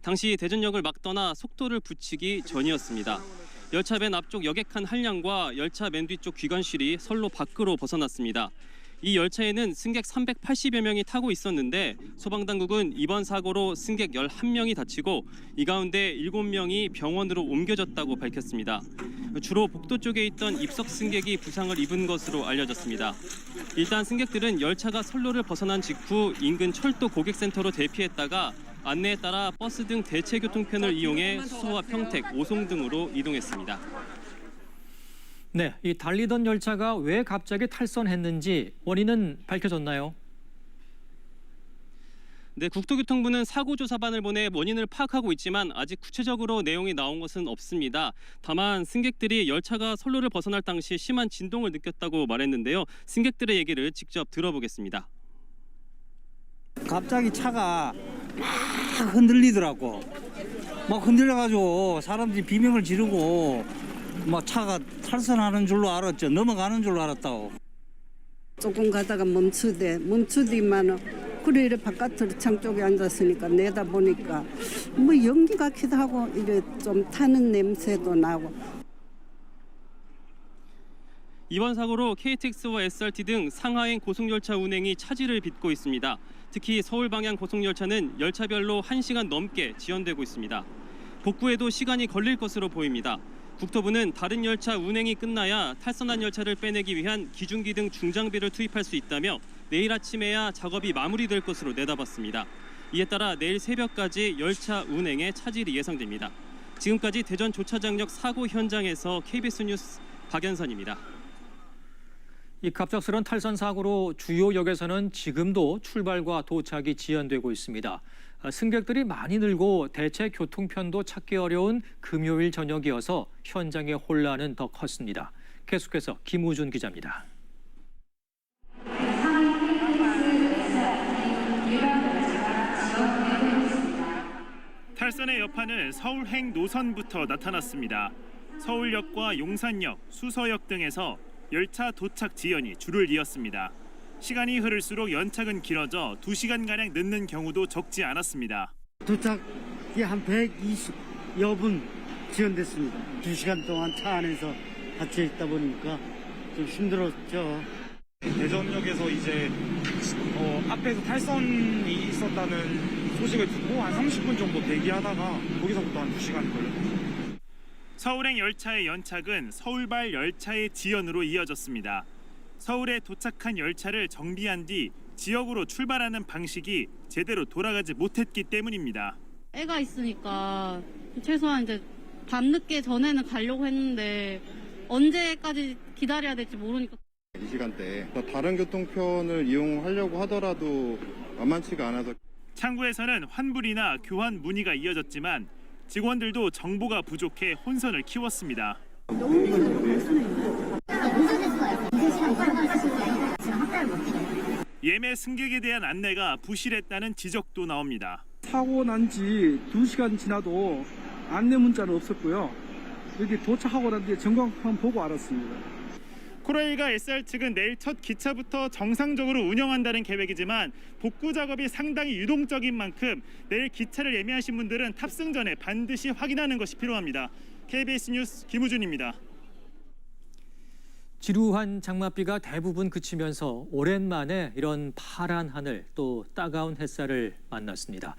당시 대전역을 막 떠나 속도를 붙이기 전이었습니다. 열차 맨 앞쪽 여객칸 한량과 열차 맨 뒤쪽 귀관실이 선로 밖으로 벗어났습니다. 이 열차에는 승객 380여 명이 타고 있었는데 소방당국은 이번 사고로 승객 11명이 다치고 이 가운데 7명이 병원으로 옮겨졌다고 밝혔습니다. 주로 복도 쪽에 있던 입석 승객이 부상을 입은 것으로 알려졌습니다. 일단 승객들은 열차가 선로를 벗어난 직후 인근 철도 고객센터로 대피했다가 안내에 따라 버스 등 대체교통편을 이용해 수서와 평택, 오송 등으로 이동했습니다. 네, 이 달리던 열차가 왜 갑자기 탈선했는지 원인은 밝혀졌나요? 네, 국토교통부는 사고조사반을 보내 원인을 파악하고 있지만 아직 구체적으로 내용이 나온 것은 없습니다. 다만 승객들이 열차가 선로를 벗어날 당시 심한 진동을 느꼈다고 말했는데요. 승객들의 얘기를 직접 들어보겠습니다. 갑자기 차가 막 흔들리더라고. 막 흔들려가지고 사람들이 비명을 지르고 막 차가 탈선하는 줄로 알았죠. 넘어가는 줄로 알았다고. 조금 가다가 멈추더만은 그래 바깥으로 창 쪽에 앉았으니까 내다 보니까 뭐 연기 같기도 하고 이래 좀 타는 냄새도 나고. 이번 사고로 KTX와 SRT 등 상하행 고속열차 운행이 차질을 빚고 있습니다. 특히 서울 방향 고속열차는 열차별로 1시간 넘게 지연되고 있습니다. 복구에도 시간이 걸릴 것으로 보입니다. 국토부는 다른 열차 운행이 끝나야 탈선한 열차를 빼내기 위한 기중기 등 중장비를 투입할 수 있다며 내일 아침에야 작업이 마무리될 것으로 내다봤습니다. 이에 따라 내일 새벽까지 열차 운행에 차질이 예상됩니다. 지금까지 대전 조차장역 사고 현장에서 KBS 뉴스 박연선입니다. 이 갑작스런 탈선 사고로 주요 역에서는 지금도 출발과 도착이 지연되고 있습니다. 승객들이 많이 늘고 대체 교통편도 찾기 어려운 금요일 저녁이어서 현장의 혼란은 더 컸습니다. 계속해서 김우준 기자입니다. 탈선의 여파는 서울행 노선부터 나타났습니다. 서울역과 용산역, 수서역 등에서 열차 도착 지연이 줄을 이었습니다. 시간이 흐를수록 연착은 길어져 2시간가량 늦는 경우도 적지 않았습니다. 도착이 한 120여 분 지연됐습니다. 2시간 동안 차 안에서 갇혀 있다 보니까 좀 힘들었죠. 대전역에서 이제 앞에서 탈선이 있었다는 소식을 듣고 한 30분 정도 대기하다가 거기서부터 한 2시간 걸렸어요. 서울행 열차의 연착은 서울발 열차의 지연으로 이어졌습니다. 서울에 도착한 열차를 정비한 뒤 지역으로 출발하는 방식이 제대로 돌아가지 못했기 때문입니다. 애가 있으니까 최소한 이제 밤늦게 전에는 가려고 했는데 언제까지 기다려야 될지 모르니까. 이 시간대에 다른 교통편을 이용하려고 하더라도 만만치가 않아서. 창구에서는 환불이나 교환 문의가 이어졌지만 직원들도 정보가 부족해 혼선을 키웠습니다. 예매 승객에 대한 안내가 부실했다는 지적도 나옵니다. 사고 난 지 2시간 지나도 안내 문자는 없었고요. 여기 도착하고 난 뒤에 전광판 보고 알았습니다. 코레일과 SR 측은 내일 첫 기차부터 정상적으로 운영한다는 계획이지만 복구 작업이 상당히 유동적인 만큼 내일 기차를 예매하신 분들은 탑승 전에 반드시 확인하는 것이 필요합니다. KBS 뉴스 김우준입니다. 지루한 장맛비가 대부분 그치면서 오랜만에 이런 파란 하늘 또 따가운 햇살을 만났습니다.